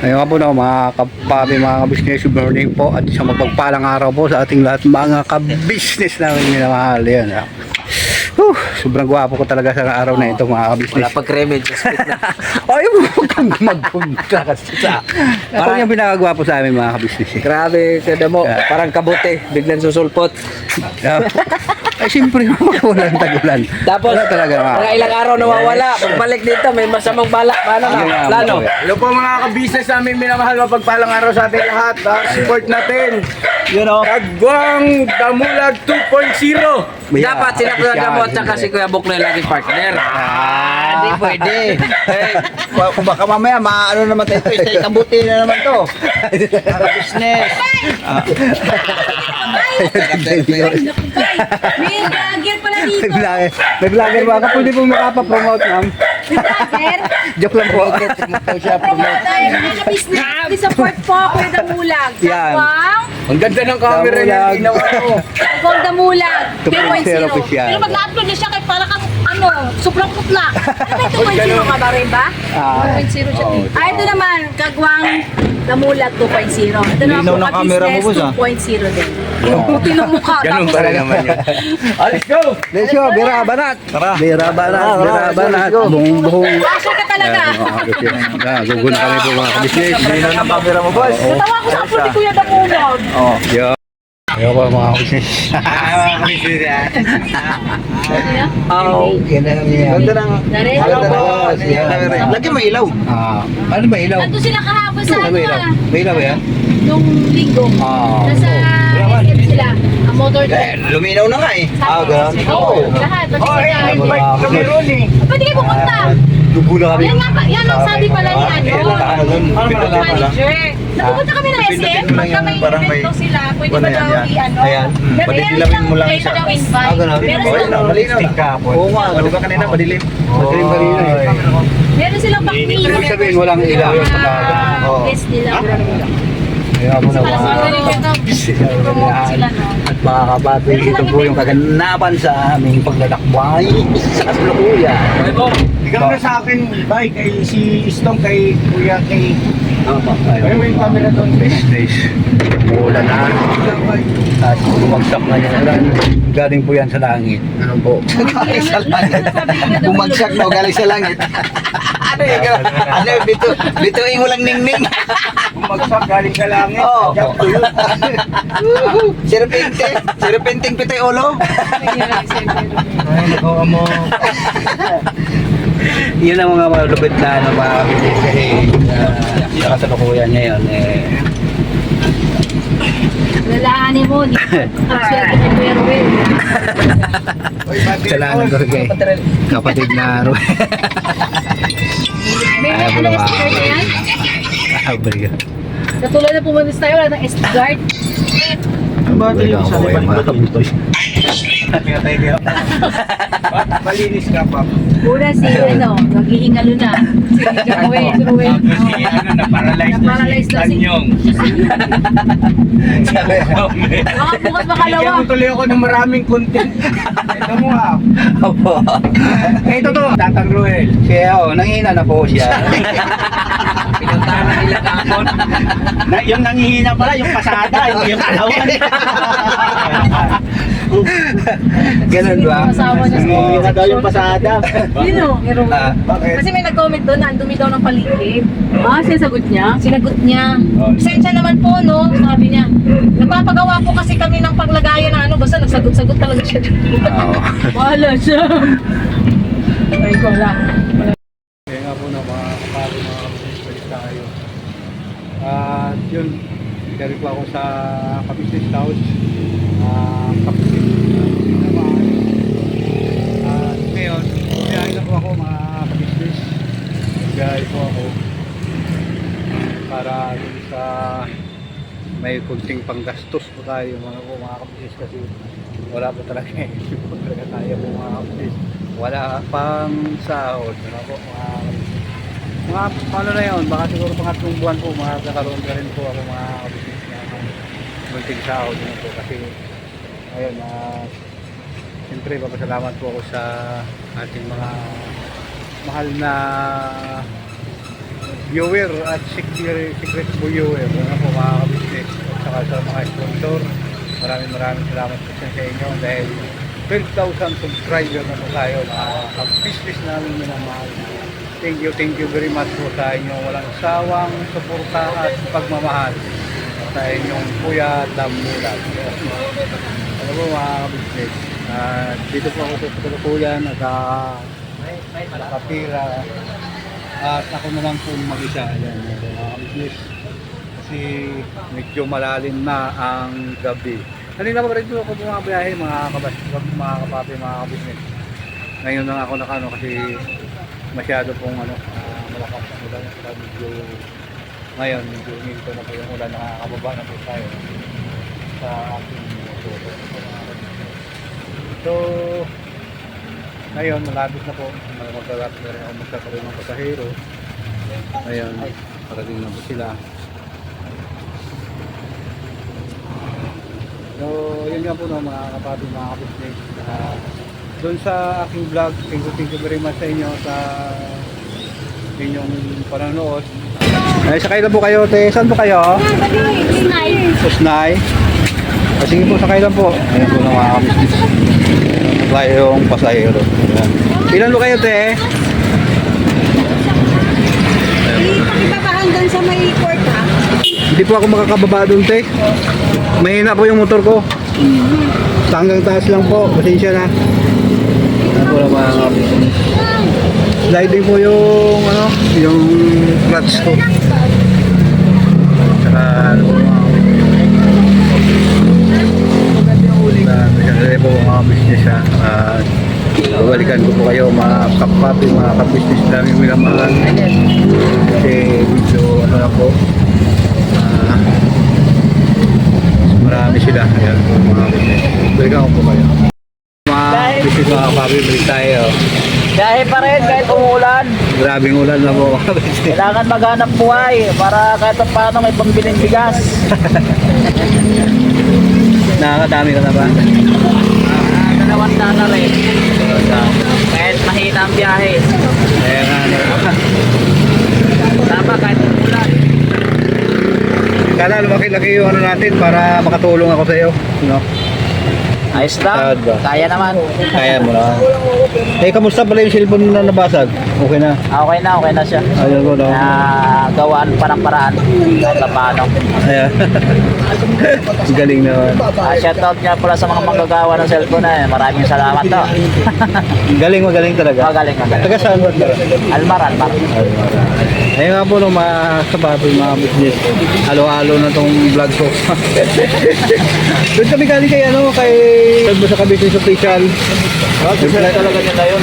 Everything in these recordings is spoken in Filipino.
Ngayon nga po na mga kapabi, mga ka-business, good morning po at isang mapagpalang araw po sa ating lahat mga ka-business namin minamahal. Yan. Sobrang gwapo ko talaga sa araw na ito mga ka-business. Wala pag remedy. Ay, huwag kang magpunta kasi sa... Ako yung pinakagwapo sa amin mga ka-business. Grabe, kada mo, parang kabuti, biglang susulpot. Ay, siyempre, walang tagulan. Tapos, wala talaga mga ilang araw nawawala. Pagbalik dito, may masamang plano. Hello po mga ka-business namin minamahal, mapagpalang araw sa ating lahat. Support natin. You know, Kagwang Damulag 2.0. Dapat sila Kuya Damo at saka si Kuya Buknoy lagi partner. Hindi pwede. Baka mamaya maano naman tayo ito. Isa ikabuti na naman to. Para business. May vlogger pala dito. May vlogger ba? Pwede po makapapromote ma'am. May vlogger. Joke lang po. Promote tayo mga business. Support po ako yung Damulag. Yan. Kagwang. Ang ganda ng camera niya. Tingnan mo. Kagwang Damulag. 2.0 official. Pero mag-upload niya siya kay para kang sobrang putla. Ano may 2.0 ka ba rin ba? 2.0 siya. Ito naman, Kagwang Damulag 2.0. Ito naman po, ng camera mo, boss, business 2.0 din. Yung puti ng mukha. Ganun tapos- pa rin naman yun. Let's go! Let's go, Bira Banat. Bira Banat. Buong. Asya ka talaga. Gugun kami po mga ka-business. Linaw ng camera mo, boss. Natawa ko sa upload ni Kuya Damulag. Yo. Ayaw ko mga ka-business. Ganda lang yan. Ganda ng... Dari? Lagyan mo ilaw. Ano ba ilaw? Nandun sila kahapon sa Ano ba ilaw? May ilaw ba yan? nung linggo. Nasa SM sila. Ang motor drive. Luminaw na nga eh. ganun. Oo, lahat. Invite kami ron eh. Pwede kayo pumunta. Dugula kami. Yan ang sabi pala ni yung manager. Napupunta kami ng SM. Pagka may Parang may- event daw sila, pwede Ano ba yan, daw yan? i-ano? Ayan. Pero Padidilawin mo lang kayo siya. daw invite. ganun. Meron Oh, silang- malinaw na. Oo nga, di ba kanina madilim? Madilim kanina eh. Meron silang pang-meeting. Ibig sabihin, walang ilaw yung pagkakataon. Oo. Guest nila. Kaya mo na Para sa mga promote sila, no? at mga kabati, ito po yung kaganapan sa aming paglalakbay sa kasalukuyan. Ikaw na sa akin, bye, kay si Istong, kay Kuya, kay... Ay, may camera doon. Business. Ulan na. At bumagsak na yung ulan. Galing po yan sa langit. Ano po? Galing sa langit. Bumagsak daw galing sa langit. Ano yung ano yung bituin mo lang ningning. Bumagsak galing sa langit. Oo. Jump to yun. Siripinting pitay ulo. Ay, nagawa mo. Yun ang mga malupit na ano, mga business kasi sa kasalukuyan ngayon eh. Lalaanin mo, di ba? Swerte ni Kuya Ruel. Salamat ko kay kapatid na Ruel. May Ayaw mo ano na yung sticker na yan? Abriga. Katulad na pumunta tayo, wala ng S-guard. Wala ako yung mga kabutoy. Malinis ka pa. Una si, naghihingalo na. Si Ruel. Kasi na-paralyze Na-paralyze na si- Tanyong. Baka bukas makalawa. Bigyan mo tuloy ako ng maraming content. Ito mo ha. Opo. Ito to. Tatang Ruel. Kaya nangihina na po siya. Pinuntahan na nila kahapon. Yung nangihina pala, yung pasada, yung kalawan. Ganun ba? Asawa niya sa Nangihina daw yung pasada. Sino? Ah, Bakit? Kasi may nag-comment doon na ang dumi daw ng paligid. Sinasagot niya? Sinagot niya. Sensya naman po, no? Sabi niya. Nagpapagawa po kasi kami ng paglagayan na basta nagsagot-sagot talaga siya. Oo. Wala siya. Ay, ko lang. Kaya nga po na mga kapatid, mga kapatid tayo. At yun, galing po ako sa Kapisnes House. Kapisnes naman. At ngayon, biyahe na po ako mga kabisnes. Biyahe po ako para dun sa may kunting panggastos po tayo mga kabisnes kasi wala po talaga hindi po talaga tayo po mga kabisnes. Wala pang sahod po mga kabisnes. Mga paano na yun, baka siguro pangatlong buwan po makakaroon ka rin po ako mga kabisnes na kunting sahod po kasi ayun, siyempre papasalamat po ako sa ating mga mahal na viewer at secret viewer. Ano po mga kabisnes. At saka sa mga sponsor. Maraming salamat po sa inyo dahil 12,000 subscriber na po tayo. Mga business namin minamahal. Thank you very much po sa inyong walang sawang suporta at pagmamahal sa inyong Kuya Damulag. Ano po mga business, dito po ako sa kalukuyan at nakapira at ako na lang po mag-isa. Ayan, mga business, kasi medyo malalim na ang gabi. Kanina pa rin po ako bumabiyahe mga kapapi, mga business. Ngayon lang ako nakano kasi masyado pong malakas ang ulan at medyo ngayon medyo hinto na po yung ulan, nakakababa na po tayo sa ating motor. So ngayon malapit na po, maglalapit na rin ako magkakaroon ng pasahero. Ngayon parating na po sila. So yun nga po no, mga kapatid, mga kapatid, doon sa aking vlog. Thank you very much sa inyo sa inyong panonood. Ay, sakay na po kayo, te. Saan po kayo? Usnay. Sige po, sakay lang po. Ayan po na mga kabisnes. Tayo yung pasahero. Ayan. Ilan po kayo, te? Pakibabahan doon sa may court ha? Hindi po ako makakababa doon, te. Mahina po yung motor ko. Hanggang taas lang po. Pasensya na. Wala mga kabisnes. Sliding po yung yung clutch ko. Saka kasi po mga business ha. Babalikan ko po kayo mga kapapi, mga kabisnes namin minamahal. Kasi medyo na po. Marami sila. Ayan po mga business. Balikan ko po kayo. Mga business, mga kapapi, balik tayo. Biyahe pa rin kahit umulan. Grabing ulan na po. Kailangan maghanap buhay para kahit paano may pambiling bigas. Nakakadami ka na ba? 200 na rin. Kahit mahina ang biyahe. Ayan nga. Tama kahit umulan. Kala lumaki-laki yung natin para makatulong ako sa iyo. No? Ayos lang. Kaya naman. Kaya mo na. Kamusta pala yung cellphone na nabasag? Okay na? Okay na siya. Ayun ko, no? Gawaan pa ng paraan. Kahit paano. Ayan. Galing naman. Shoutout niya pala sa mga manggagawa ng cellphone na maraming salamat to. Magaling talaga. Magaling. Taga saan ba? Almar. Ayun nga po, no, mga kababoy, mga business. Halo-halo na tong vlog ko. Doon kami galing kay Tagbo sa Business Official. Talaga nila yun.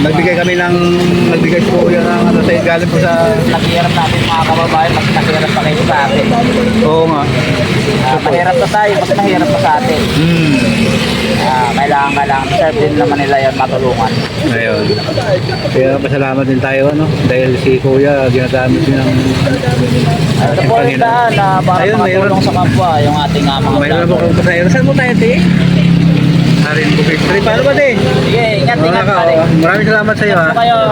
Nagbigay po yan ng sa galing po sa... Naghihirap natin mga kababayan, mas naghihirap pa kayo sa atin. Oo nga. Mahirap na tayo, mas mahirap pa sa atin. Kailangan serve din naman nila yun, matulungan. Ayun. Kaya pasalamat din tayo, dahil si Kuya ginagamit din ng Ito po yung daan na para Ayun, makatulong sa kapwa, yung ating mga mayroon po vlogger. kang pasahero. Saan mo tayo, te? Arin po 53. Paano ba, te? Sige, ingat Wala ka, balik. maraming salamat sa iyo, ha. Ano kayo?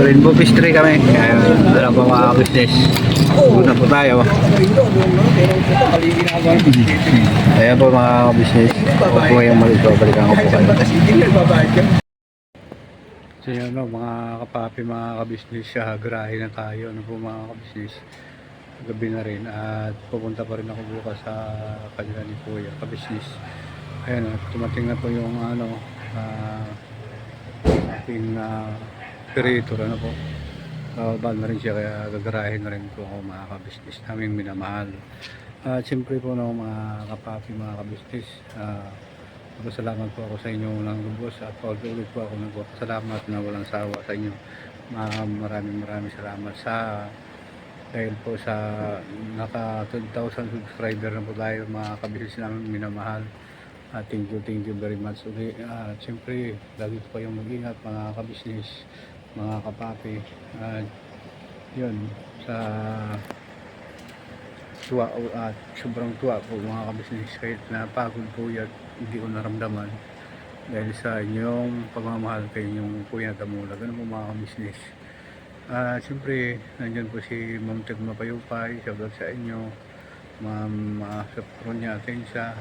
Rainbow Pastry kami. Alam po mga business. Una po tayo. Ayan po mga business. Ito po yung mali ko. Balikan ko po kayo. So yun, mga kapapi, mga kabisnes, grahe na tayo. Ano po mga kabisnes. Gabi na rin. At pupunta pa rin ako bukas sa kanila ni Kuya kabisnes. Ayan, tumating na po yung ating operator, po. Bal na rin siya, kaya gagarahin na rin po ako mga kabisnes naming minamahal. Siyempre po mga kapapi, mga kabisnes, magpasalamat po ako sa inyo ng lubos at paulit po ako nagpapasalamat na walang sawa sa inyo. Maraming salamat dahil po sa naka 12,000 subscriber na po tayo mga kabisnes namin minamahal. Thank you very much. Siyempre, lagi po kayong mag-ingat mga kabisnes, mga kapapi. Yun, sa tuwa at sobrang tuwa po mga kabisnes, kahit napagod po yan, hindi ko naramdaman dahil sa inyong pagmamahal kay inyong Kuya Damulag. Ano po mga kabisnes, Siyempre, nandyan po si Ma'am Ted Mapayupay, shoutout sa inyo, Ma'am Sopronia Atensa,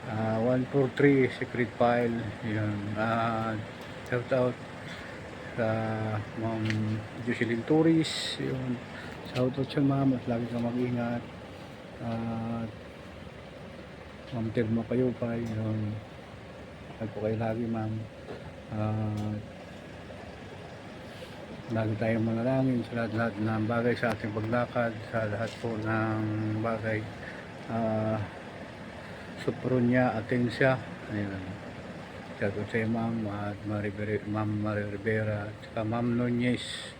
143 Secret File, yun. Shoutout sa Ma'am Jocelyn Torres, yun. Shoutout sa Ma'am, at lagi kang mag-ingat. Ma'am Ted Mapayupay, yun. Mahal po kayo lagi, Ma'am. Lagi tayong manalangin sa lahat-lahat ng bagay sa ating paglakad, sa lahat po ng bagay. Sopronia Atensia, ayun. Shoutout sa iyo, Ma'am, at Ma'am Marie Rivera, at saka Ma'am Nunez,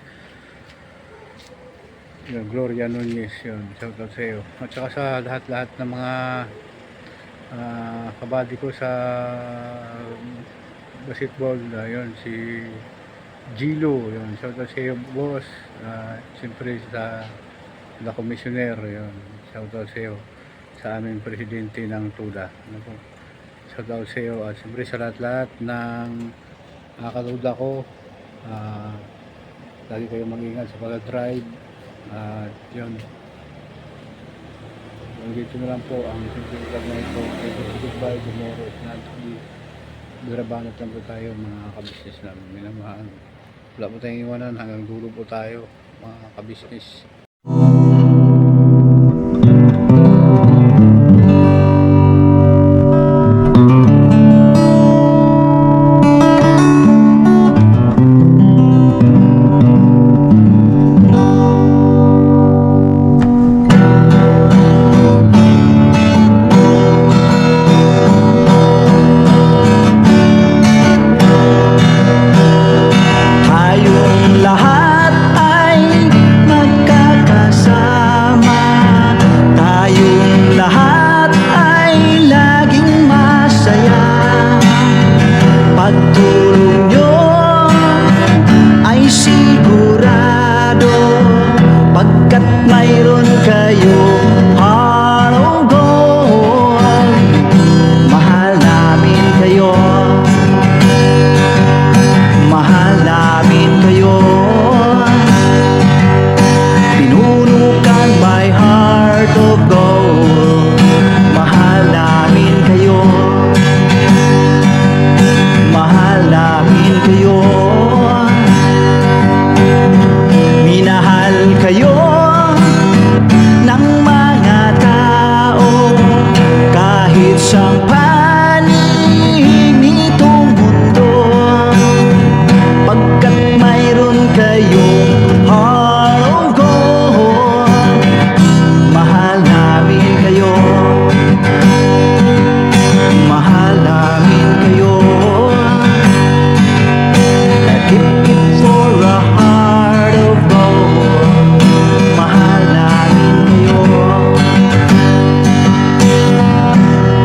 yun, Gloria Nunez, yun. Shoutout sa iyo. At saka sa lahat-lahat ng mga kabady ko sa basketball, yun, si Gilo, yun, shoutout sa iyo, boss. Siyempre sa commissioner, yun, shoutout sa iyo, sa aming presidente ng TUDA, ano po, shoutout sa iyo, at siyempre sa lahat-lahat ng katuda ko. Lagi kayo mag-ingat sa pag-drive, at yun, dito na lang po ang simple vlog na ito. Goodbye, tomorrow is not to be. Birabanat lang po tayo, mga kabisnes namin, minamahal. Wala po tayong iwanan, hanggang dulo po tayo, mga kabisnes. Tayong lahat ay magkakasama. Tayong lahat ay laging masaya. Pagtulong nyo ay sigurado, pagkat mayroon kayo heart of gold. Mahal namin kayo, mahal namin kayo. Pinunukan by heart of gold. Mahal namin kayo, mahal namin kayo. Minahal kayo ng mga tao, kahit sa panig nitong mundo, pagkat mayroon kayong heart of gold. Mahal namin kayo, mahal namin kayo. Keep it for a heart of gold. Mahal namin kayo.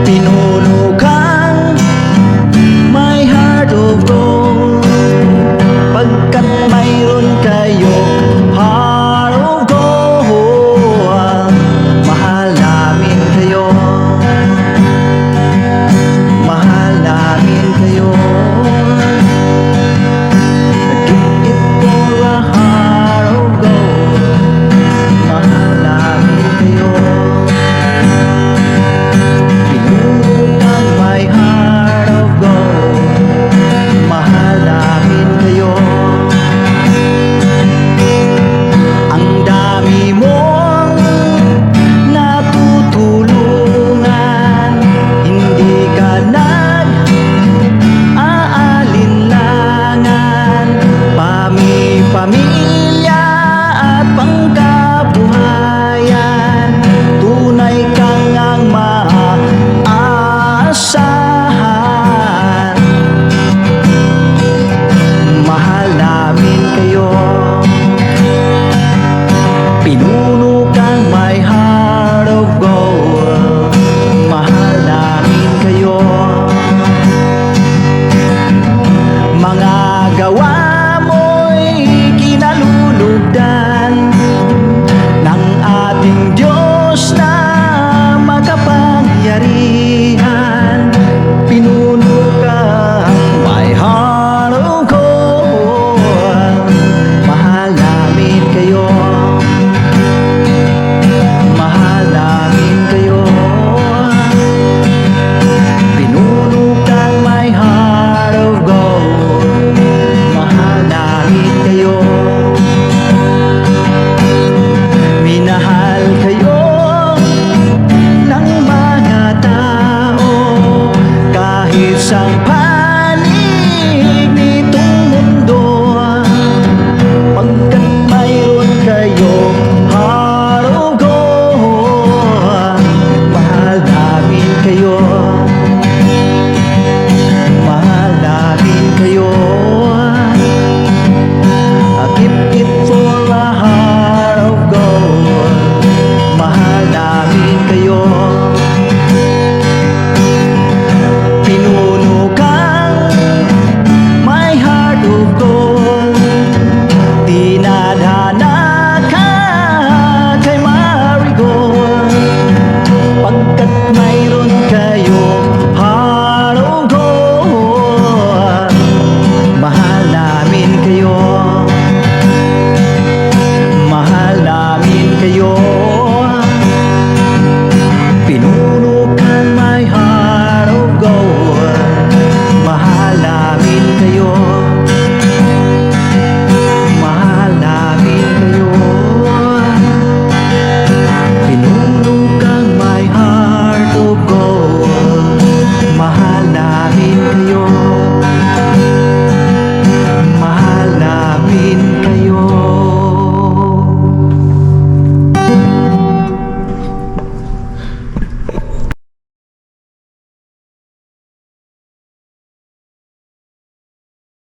Pinuno kang my heart of gold, pagkat mayroon kayo heart of gold. Mahal namin kayo, mahal namin kayo. Give it for a heart of gold. Mahal namin kayo. Pinunukan my heart of gold. Mahal namin kayo. Ang dami mong natutulungan, hindi ka nag-aalinlangan. Pamilya at pangkabuhayan, tunay kang ang maaasahan. Mahal namin kayo. Pinuno